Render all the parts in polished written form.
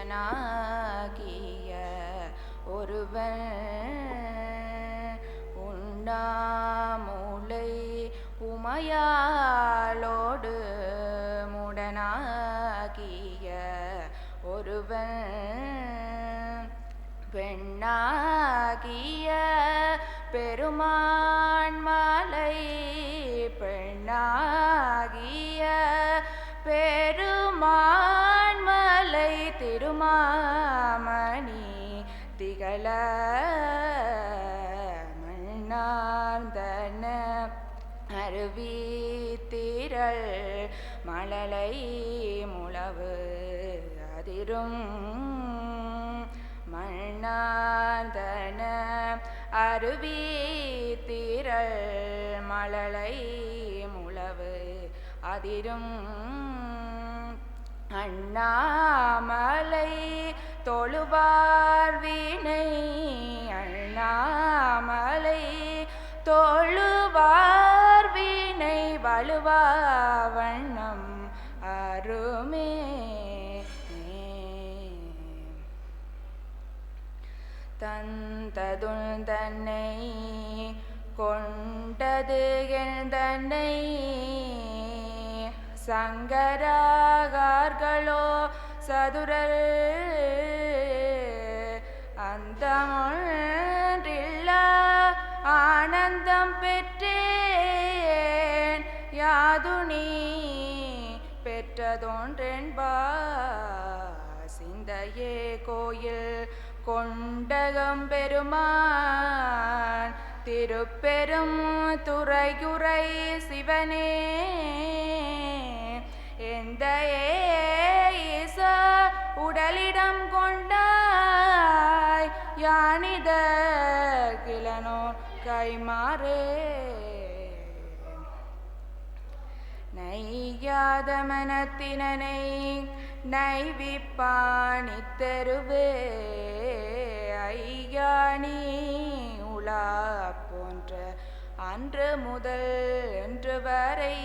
உடனாகிய ஒருவன் உண்ணாமுலை உமையாளோடு முடனாகிய ஒருவன் பெண்ணாகிய பெருமான்மலை பெண்ணாகிய பெருமான்மலை திருமாமணி திகழ மண்ணார்ந்தன அருவி திரள் மழலை முழவு அதிரும் மண்ணார்ந்தன அருவி திரள் மழலை முழவு அதிரும் அண்ணாமலை தொழுவார் வினை அண்ணாமலை தொழுவார் வினை வழுவா வண்ணம் அருமே தந்ததுன் தன்னை கொண்டது என் தன்னை சங்கராகார்களோ சதுரர் அந்தமொன்றில்ல ஆனந்தம் பெற்றேன் யாதுனி பெற்றதொன்றென்பார் சிந்தையே கோயில் கொண்டகம் பெருமான் திருப்பெரும் துறையுரை சிவனே எந்த ஈச உடலிடம் கொண்டாய் யானித கிளனோ கைமாறே நையாத மனத்தினனை நைவிப்பாணி தெருவே ஐயானி உலா போன்ற அன்று முதல் என்று வரை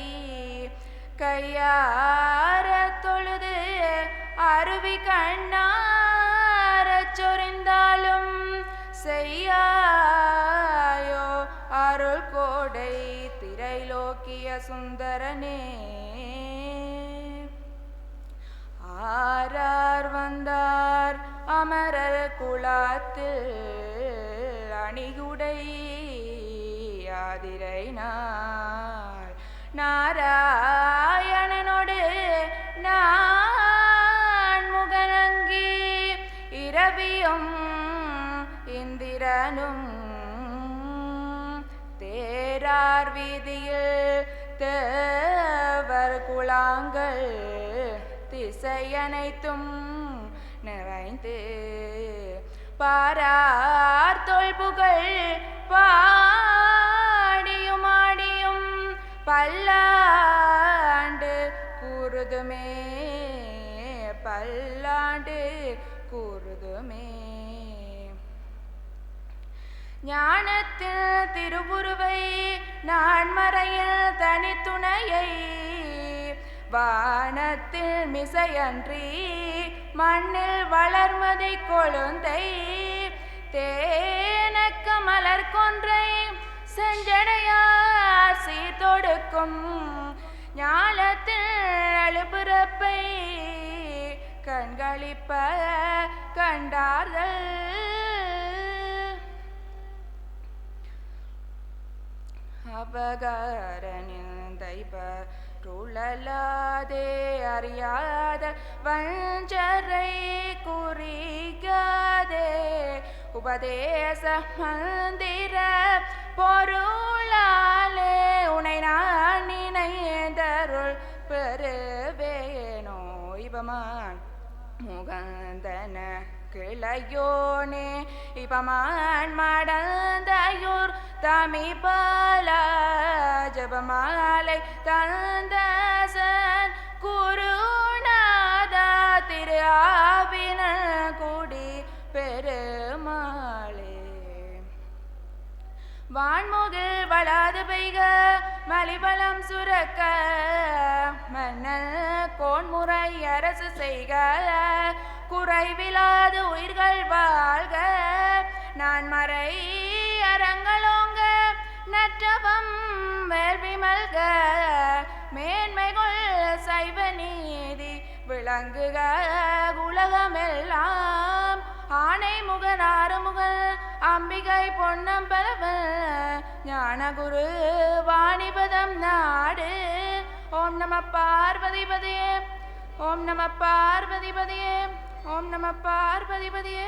கையார தொழுது அருவி கண்ணாரச் சொரிந்தாலும் செய்யாயோ அருள் கோடை திரைலோக்கிய சுந்தரனே ஆரார் வந்தார் அமரர் குலாத்தில் அணிகுடை ஆதிரை நாள் நாராயணனோடு நான் முகநங்கி இரவியும் இந்திரனும் தேரார் வீதியில் தேவர் குழாங்கள் திசையனைத்தும் நிறைந்து பாரார் தொல்புகழ் பாடியும் ஆடியும் பல்லாண்டு கூறுதுமே பல்லாண்டு கூறுதுமே ஞானத்தில் திருவுருவை நான் மறையில் தனித்துணையை வானத்தில் மிசையன்றி மண்ணில் வளர்மதை கொழுந்தை தேனக்க மலர் கொன்றை செஞ்சடையார் சீர்தொடுக்கும் ஞாலத்தில் அழுபிறப்பை கண்களிப்ப கண்டார்கள் அபகாரனில் தைபர் ருளலாதே அறியாத வஞ்சரை குறிகாதே உபதேச மந்திர பொருளாலே உனை நான் நினைந்தருள் பெறுவேனோ இவமான் முகந்தன கிளையோனே இபமான் மடந்தையூர் தமிபால ஜபமாலை தந்தசன் குருநாதா திரு ஆவின குடி பெருமாளே வான்முகில் வளாது பெய்க மலிபலம் சுரக்க மன்னல் கோன்முறை அரசு செய்க குறைவிலாது உயிர்கள் வாழ்க நான் மறை அரங்களோங்க நற்றவம் வேள்வி மல்க மேன்மைகள் சைவ நீதி விளங்குக உலகமெல்லாம் ஆனை முகன் ஆறுமுகன் அம்பிகை பொன்னம்பலவன் ஞானகுரு வாணிபதம் நாடு ஓம் நம பார்வதிபதியே ஓம் நம பார்வதிபதியே ஓம் நம பார்வதிபதியே.